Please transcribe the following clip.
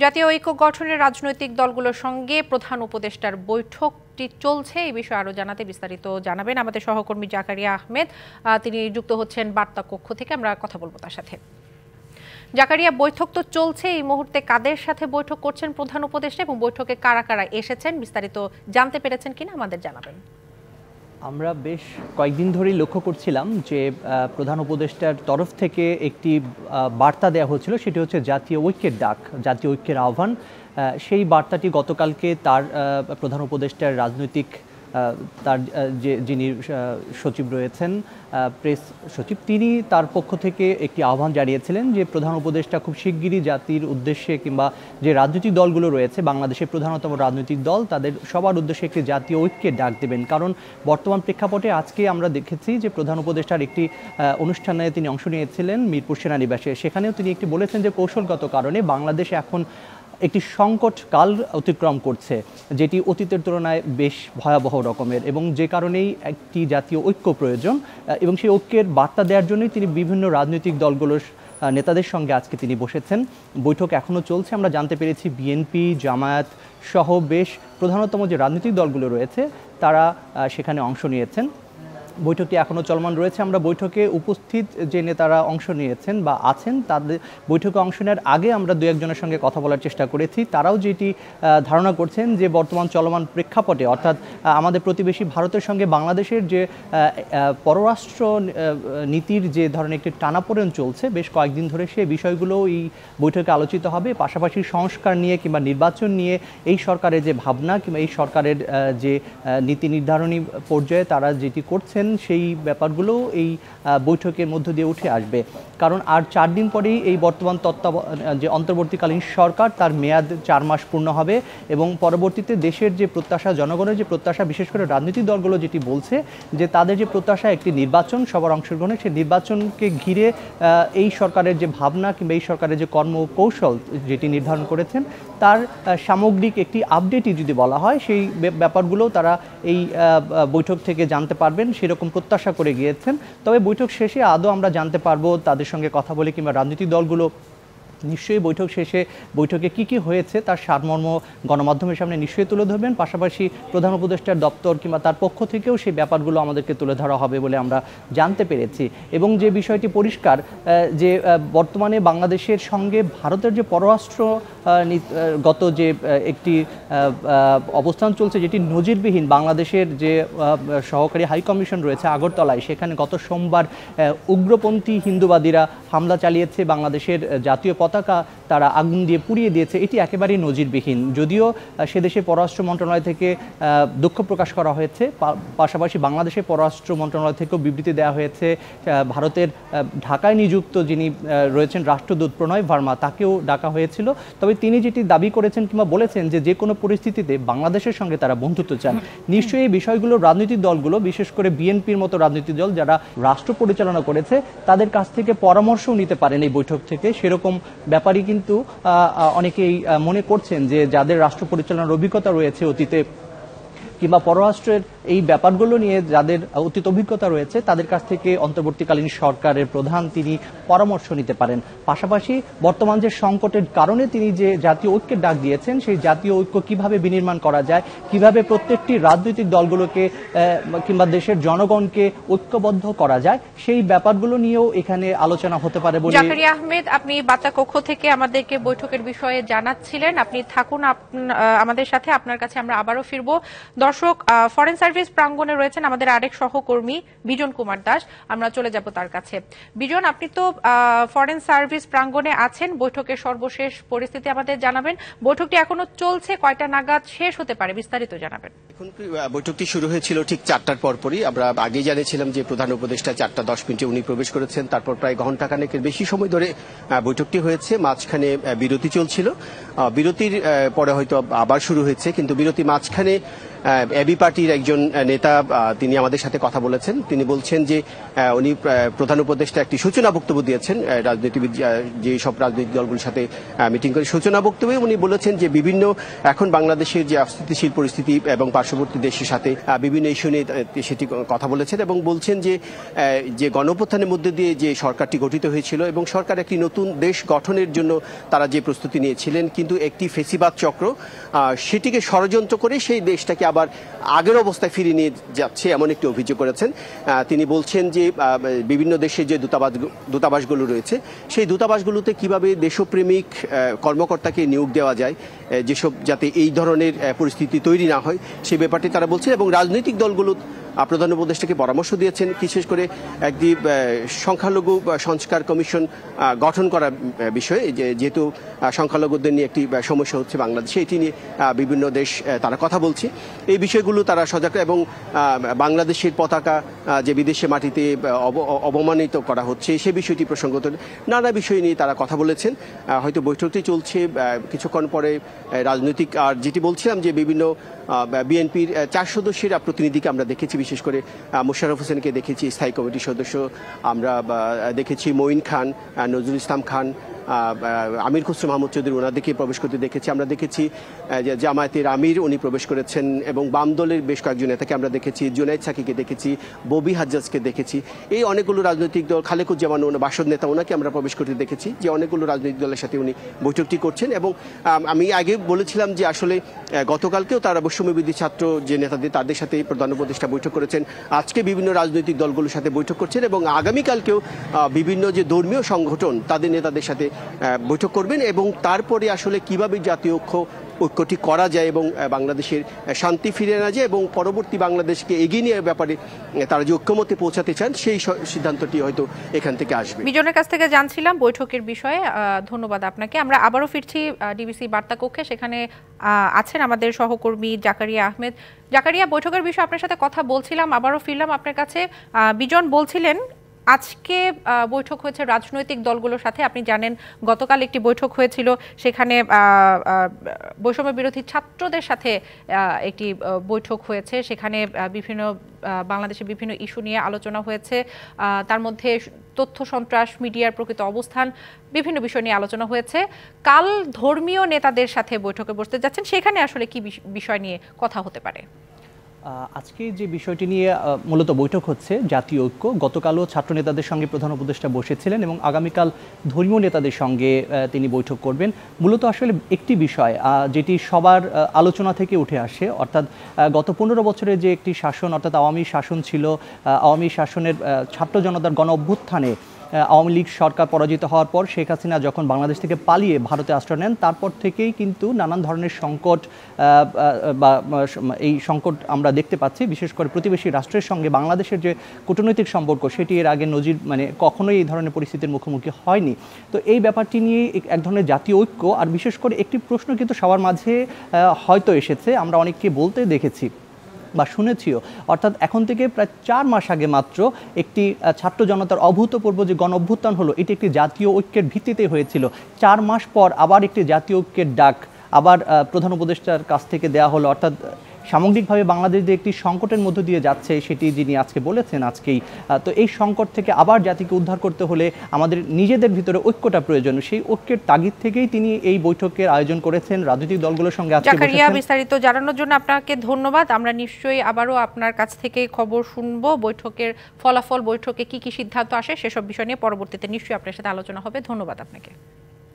জাতীয় ঐক্য গঠনের রাজনৈতিক দলগুলোর সঙ্গে প্রধান উপদেষ্টার বৈঠকটি চলছে। এই বিষয়ে আরো জানাতে বিস্তারিত জানাবেন আমাদের সহকর্মী জাকারিয়া আহমেদ। তিনি যুক্ত হচ্ছেন বার্তা কক্ষ থেকে, আমরা কথা বলবো তার সাথে। জাকারিয়া, বৈঠক তো চলছে, এই মুহূর্তে কাদের সাথে বৈঠক করছেন প্রধান উপদেষ্টা এবং বৈঠকে কারা কারা এসেছেন বিস্তারিত জানতে পেরেছেন কিনা আমাদের জানাবেন। আমরা বেশ কয়েকদিন ধরেই লক্ষ্য করছিলাম যে প্রধান উপদেষ্টার তরফ থেকে একটি বার্তা দেওয়া হচ্ছিল, সেটি হচ্ছে জাতীয় ঐক্যের ডাক, জাতীয় ঐক্যের আহ্বান। সেই বার্তাটি গতকালকে তার প্রধান উপদেষ্টার রাজনৈতিক তার যিনি সচিব রয়েছেন, প্রেস সচিব, তিনি তার পক্ষ থেকে একটি আহ্বান জানিয়েছিলেন যে প্রধান উপদেষ্টা খুব শিগগিরই জাতির উদ্দেশ্যে কিংবা যে রাজনৈতিক দলগুলো রয়েছে, বাংলাদেশের প্রধানতম রাজনৈতিক দল, তাদের সবার উদ্দেশ্যে একটি জাতীয় ঐক্যের ডাক দেবেন। কারণ বর্তমান প্রেক্ষাপটে আজকে আমরা দেখেছি যে প্রধান উপদেষ্টার একটি অনুষ্ঠানে তিনি অংশ নিয়েছিলেন মিরপুর সেনানিবাসে। সেখানেও তিনি একটি বলেছেন যে কৌশলগত কারণে বাংলাদেশ এখন একটি সংকট কাল অতিক্রম করছে, যেটি অতীতের তুলনায় বেশ ভয়াবহ রকমের, এবং যে কারণেই একটি জাতীয় ঐক্য প্রয়োজন, এবং সেই ঐক্যের বার্তা দেওয়ার জন্যই তিনি বিভিন্ন রাজনৈতিক দলগুলোর নেতাদের সঙ্গে আজকে তিনি বসেছেন। বৈঠক এখনও চলছে। আমরা জানতে পেরেছি বিএনপি, জামায়াত সহ বেশ প্রধানতম যে রাজনৈতিক দলগুলো রয়েছে তারা সেখানে অংশ নিয়েছেন। বৈঠকটি এখনও চলমান রয়েছে। আমরা বৈঠকে উপস্থিত যে নেতারা অংশ নিয়েছেন বা আছেন, তাদের বৈঠকে অংশ নেওয়ার আগে আমরা দু একজনের সঙ্গে কথা বলার চেষ্টা করেছি। তারাও যেটি ধারণা করছেন যে বর্তমান চলমান প্রেক্ষাপটে, অর্থাৎ আমাদের প্রতিবেশী ভারতের সঙ্গে বাংলাদেশের যে পররাষ্ট্র নীতির যে ধরনের একটি টানাপোড়েন চলছে বেশ কয়েকদিন ধরে, সেই বিষয়গুলো এই বৈঠকে আলোচিত হবে। পাশাপাশি সংস্কার নিয়ে কিংবা নির্বাচন নিয়ে এই সরকারের যে ভাবনা কিংবা এই সরকারের যে নীতি নির্ধারণী পর্যায়ে তারা যেটি করছেন সেই ব্যাপারগুলো এই বৈঠকের মধ্য দিয়ে উঠে আসবে। কারণ আর 4 দিন পরেই এই বর্তমান যে অন্তর্বর্তীকালীন সরকার, তার মেয়াদ 4 মাস পূর্ণ হবে, এবং পরবর্তীতে দেশের যে প্রত্যাশা, জনগণের যে প্রত্যাশা, বিশেষ করে রাজনৈতিক দলগুলো যেটি বলছে যে তাদের যে প্রত্যাশা একটি নির্বাচন, সবার অংশগ্রহণে, সেই নির্বাচনকে ঘিরে এই সরকারের যে ভাবনা কিংবা এই সরকারের যে কর্মকৌশল যেটি নির্ধারণ করেছেন তার সামগ্রিক একটি আপডেটই যদি বলা হয়, সেই ব্যাপারগুলো তারা এই বৈঠক থেকে জানতে পারবেন সেরকম প্রত্যাশা করে গিয়েছেন। তবে বৈঠক শেষে আদৌ আমরা জানতে পারবো তাদের সঙ্গে কথা বলে, কিংবা রাজনৈতিক দলগুলো নিশ্চয়ই বৈঠক শেষে বৈঠকে কি হয়েছে তার সারমর্ম গণমাধ্যমের সামনে নিশ্চয়ই তুলে ধরবেন। পাশাপাশি প্রধান উপদেষ্টার দপ্তর কিংবা তার পক্ষ থেকেও সেই ব্যাপারগুলো আমাদেরকে তুলে ধরা হবে বলে আমরা জানতে পেরেছি। এবং যে বিষয়টি পরিষ্কার যে বর্তমানে বাংলাদেশের সঙ্গে ভারতের যে পররাষ্ট্র গত যে একটি অবস্থান চলছে, যেটি নজিরবিহীন, বাংলাদেশের যে সহকারী হাইকমিশন রয়েছে আগরতলায়, সেখানে গত সোমবার উগ্রপন্থী হিন্দুবাদীরা হামলা চালিয়েছে, বাংলাদেশের জাতীয় পতাকা তারা আগুন দিয়ে পুড়িয়ে দিয়েছে। এটি একেবারেই নজিরবিহীন। যদিও সে দেশের পররাষ্ট্র মন্ত্রণালয় থেকে দুঃখ প্রকাশ করা হয়েছে, পাশাপাশি বাংলাদেশের পররাষ্ট্র মন্ত্রণালয় থেকেও বিবৃতি দেওয়া হয়েছে। ভারতের ঢাকায় নিযুক্ত যিনি রয়েছেন রাষ্ট্রদূত প্রণয় ভার্মা, তাকেও ডাকা হয়েছিল। তবে তিনি যেটি দাবি করেছেন কিংবা বলেছেন যে কোনো পরিস্থিতিতে বাংলাদেশের সঙ্গে তারা বন্ধুত্ব চান। নিশ্চয়ই এই বিষয়গুলো রাজনৈতিক দলগুলো, বিশেষ করে বিএনপির মতো রাজনৈতিক দল যারা রাষ্ট্র পরিচালনা করেছে, তাদের কাছ থেকে পরামর্শও নিতে পারেন এই বৈঠক থেকে। সেরকম ব্যাপারই কিন্তু অনেকেই মনে করছেন যে যাদের রাষ্ট্র পরিচালনার অভিজ্ঞতা রয়েছে অতীতে, কিংবা পররাষ্ট্রের এই ব্যাপারগুলো নিয়ে যাদের অতীত অভিজ্ঞতা রয়েছে, তাদের কাছ থেকে অন্তর্বর্তীকালীন সরকারের প্রধান তিনি পরামর্শ নিতে পারেন। পাশাপাশি বর্তমান যে সংকটের কারণে তিনি যে জাতীয় ঐক্যের ডাক দিয়েছেন, সেই জাতীয় ঐক্য কিভাবে বিনির্মাণ করা যায়, কিভাবে প্রত্যেকটি রাজনৈতিক দলগুলোকে কিংবা দেশের জনগণকে ঐক্যবদ্ধ করা যায়, সেই ব্যাপারগুলো নিয়েও এখানে আলোচনা হতে পারে বলে। জাকারিয়া আহমেদ, আপনি বার্তা কক্ষ থেকে আমাদেরকে বৈঠকের বিষয়ে জানাচ্ছিলেন। আপনি থাকুন আমাদের সাথে, আপনার কাছে আমরা আবারও ফিরবো। দর্শক, ফরেন সার্ভিস প্রাঙ্গণে রয়েছেন আমাদের আরেক সহকর্মী বিজন কুমার দাস, আমরা চলে যাব তার কাছে। বিজন, আপনি তো ফরেন সার্ভিস প্রাঙ্গণে আছেন, বৈঠকের সর্বশেষ পরিস্থিতি আমাদের জানাবেন। বৈঠকটি এখনো চলছে, কয়টা নাগাদ শেষ হতে পারে বিস্তারিত জানাবেন। এখন বৈঠকটি শুরু হয়েছিল ঠিক 4টার পরপরই। আমরা আগেই জানিয়েছিলাম যে প্রধান উপদেষ্টা 4:10 উনি প্রবেশ করেছেন। তারপর প্রায় ঘণ্টাখানেকের বেশি সময় ধরে বৈঠকটি হয়েছে। মাঝখানে বিরতি চলছিল, বিরতির পরে হয়তো আবার শুরু হয়েছে, কিন্তু বিরতি মাঝখানে এবি পার্টির একজন নেতা তিনি আমাদের সাথে কথা বলেছেন। তিনি বলছেন যে উনি প্রধান উপদেষ্টা একটি সূচনা বক্তব্য দিয়েছেন রাজনীতিবিদ যে সব রাজনৈতিক দলগুলোর সাথে মিটিং করে। সূচনা বক্তব্যে উনি বলেছেন যে বিভিন্ন এখন বাংলাদেশের যে অস্থিতিশীল পরিস্থিতি এবং পার্শ্ববর্তী দেশের সাথে বিভিন্ন ইস্যু নিয়ে সেটি কথা বলেছেন এবং বলছেন যে গণঅভ্যুত্থানের মধ্যে দিয়ে যে সরকারটি গঠিত হয়েছিল এবং সরকার একটি নতুন দেশ গঠনের জন্য তারা যে প্রস্তুতি নিয়েছিলেন, কিন্তু একটি ফেসিবাদ চক্র সেটিকে ষড়যন্ত্র করে সেই দেশটাকে আবার আগের অবস্থায় ফিরিয়ে নিয়ে যাচ্ছে এমন একটি অভিযোগ করেছেন। তিনি বলছেন যে বিভিন্ন দেশে যে দূতাবাসগুলো রয়েছে সেই দূতাবাসগুলোতে কিভাবে দেশপ্রেমিক কর্মকর্তাকে নিয়োগ দেওয়া যায় যেসব যাতে এই ধরনের পরিস্থিতি তৈরি না হয় সেই ব্যাপারটি তারা বলছেন এবং রাজনৈতিক দলগুলো প্রধান উপদেষ্টাকে পরামর্শ দিয়েছেন বিশেষ করে একটি সংখ্যালঘু সংস্কার কমিশন গঠন করার বিষয়ে, যেহেতু সংখ্যালঘুদের নিয়ে একটি সমস্যা হচ্ছে বাংলাদেশে, এটি নিয়ে বিভিন্ন দেশ তারা কথা বলছে। এই বিষয়গুলো তারা সজাগ এবং বাংলাদেশের পতাকা যে বিদেশে মাটিতে অবমানিত করা হচ্ছে সে বিষয়টি প্রসঙ্গত নানা বিষয় নিয়ে তারা কথা বলেছেন। হয়তো বৈঠকটি চলছে, কিছুক্ষণ পরে রাজনৈতিক আর যেটি বলছিলাম যে বিভিন্ন বিএনপির 4 সদস্যের প্রতিনিধিকে আমরা দেখেছি, বিশেষ করে মোশাররফ হোসেনকে দেখেছি স্থায়ী কমিটির সদস্য, আমরা দেখেছি মঈন খান, নজরুল ইসলাম খান, আমির খসরু মাহমুদ চৌধুরী ওনাদেরকে প্রবেশ করতে দেখেছি। আমরা দেখেছি জামায়াতের আমির উনি প্রবেশ করেছেন এবং বাম দলের বেশ কয়েকজন নেতাকে আমরা দেখেছি, জুনাইদ সাকিকে দেখেছি, ববি হাজ্জাজকে দেখেছি। এই অনেকগুলো রাজনৈতিক দল, খালেকুজ্জামান বাসদ নেতা ওনাকে আমরা প্রবেশ করতে দেখেছি, যে অনেকগুলো রাজনৈতিক দলের সাথে উনি বৈঠকটি করছেন। এবং আমি আগে বলেছিলাম যে আসলে গতকালকেও তারা বৈষম্যবিরোধী ছাত্র যে নেতাদের তাদের সাথে প্রধান উপদেষ্টা বৈঠক করেছেন, আজকে বিভিন্ন রাজনৈতিক দলগুলোর সাথে বৈঠক করছেন এবং আগামীকালকেও বিভিন্ন যে ধর্মীয় সংগঠন তাদের নেতাদের সাথে বৈঠক করবেন এবং তারপরে আসলে কিভাবে জাতীয় ঐক্যটি করা যায় এবং বাংলাদেশের শান্তি ফিরিয়ে আনা যায় এবং পরবর্তী বাংলাদেশকে এগিয়ে নেওয়ার ব্যাপারে তারা যে ঐক্যমতে পৌঁছাতে চান সেই সিদ্ধান্তটি হয়তো এখান থেকে আসবে। বিজনের কাছ থেকে জানছিলাম বৈঠকের বিষয়ে। ধন্যবাদ আপনাকে। আমরা আবারও ফিরছি ডিবিসি বার্তা কক্ষে, সেখানে আছেন আমাদের সহকর্মী জাকারিয়া আহমেদ। জাকারিয়া, বৈঠকের বিষয়ে আপনার সাথে কথা বলছিলাম, আবারও ফিরলাম আপনার কাছে। বিজন বলছিলেন আজকে বৈঠক হয়েছে রাজনৈতিক দলগুলোর সাথে। আপনি জানেন গতকাল একটি বৈঠক হয়েছিল, সেখানে বৈষম্য বিরোধী ছাত্রদের সাথে একটি বৈঠক হয়েছে। সেখানে বিভিন্ন বাংলাদেশের বিভিন্ন ইস্যু নিয়ে আলোচনা হয়েছে, তার মধ্যে তথ্য সন্ত্রাস, মিডিয়ার প্রকৃত অবস্থান, বিভিন্ন বিষয় নিয়ে আলোচনা হয়েছে। কাল ধর্মীয় নেতাদের সাথে বৈঠকে বসতে যাচ্ছেন, সেখানে আসলে কি বিষয় নিয়ে কথা হতে পারে? আজকে যে বিষয়টি নিয়ে মূলত বৈঠক হচ্ছে জাতীয় ঐক্য। গতকালও ছাত্র নেতাদের সঙ্গে প্রধান উপদেষ্টা বসেছিলেন এবং আগামীকাল ধর্মীয় নেতাদের সঙ্গে তিনি বৈঠক করবেন। মূলত আসলে একটি বিষয় যেটি সবার আলোচনা থেকে উঠে আসে, অর্থাৎ গত 15 বছরে যে একটি শাসন, অর্থাৎ আওয়ামী শাসন ছিল, আওয়ামী শাসনের ছাত্র জনতার গণ অভ্যুত্থানে আওয়ামী লীগ সরকার পরাজিত হওয়ার পর শেখ হাসিনা যখন বাংলাদেশ থেকে পালিয়ে ভারতে আশ্রয় নেন, তারপর থেকেই কিন্তু নানান ধরনের সংকট বা এই সংকট আমরা দেখতে পাচ্ছি। বিশেষ করে প্রতিবেশী রাষ্ট্রের সঙ্গে বাংলাদেশের যে কূটনৈতিক সম্পর্ক, সেটি এর আগে নজির কখনোই এই ধরনের পরিস্থিতির মুখোমুখি হয়নি। তো এই ব্যাপারটি নিয়ে এক ধরনের জাতীয় ঐক্য, আর বিশেষ করে একটি প্রশ্ন কিন্তু সবার মাঝে হয়তো এসেছে, আমরা অনেককে বলতে দেখেছি বা শুনেছিও, অর্থাৎ এখন থেকে প্রায় 4 মাস আগে মাত্র একটি ছাত্র জনতার অভূতপূর্ব যে গণ অভ্যুত্থান হলো, এটি একটি জাতীয় ঐক্যের ভিত্তিতে হয়েছিল। 4 মাস পর আবার একটি জাতীয় ঐক্যের ডাক আবার প্রধান উপদেষ্টার কাছ থেকে দেওয়া হলো, অর্থাৎ সামগ্রিকভাবে বাংলাদেশ যে একটি সংকটের মধ্য দিয়ে যাচ্ছে সেটি যিনি আজকে বলেছেন আজকেই। তো এই সংকট থেকে আবার জাতিকে উদ্ধার করতে হলে আমাদের নিজেদের ভিতরে ঐক্যটা প্রয়োজন। সেই ঐক্যের তাগিদ থেকেই তিনি এই বৈঠকের আয়োজন করেছেন রাজনৈতিক দলগুলোর সঙ্গে। জাকারিয়া, বিস্তারিত জানানোর জন্য আপনাকে ধন্যবাদ। আমরা নিশ্চয়ই আবারও আপনার কাছ থেকে খবর শুনবো, বৈঠকের ফলাফল, বৈঠকে কি কি সিদ্ধান্ত আসে সেসব বিষয় নিয়ে পরবর্তীতে নিশ্চয়ই আপনার সাথে আলোচনা হবে। ধন্যবাদ আপনাকে।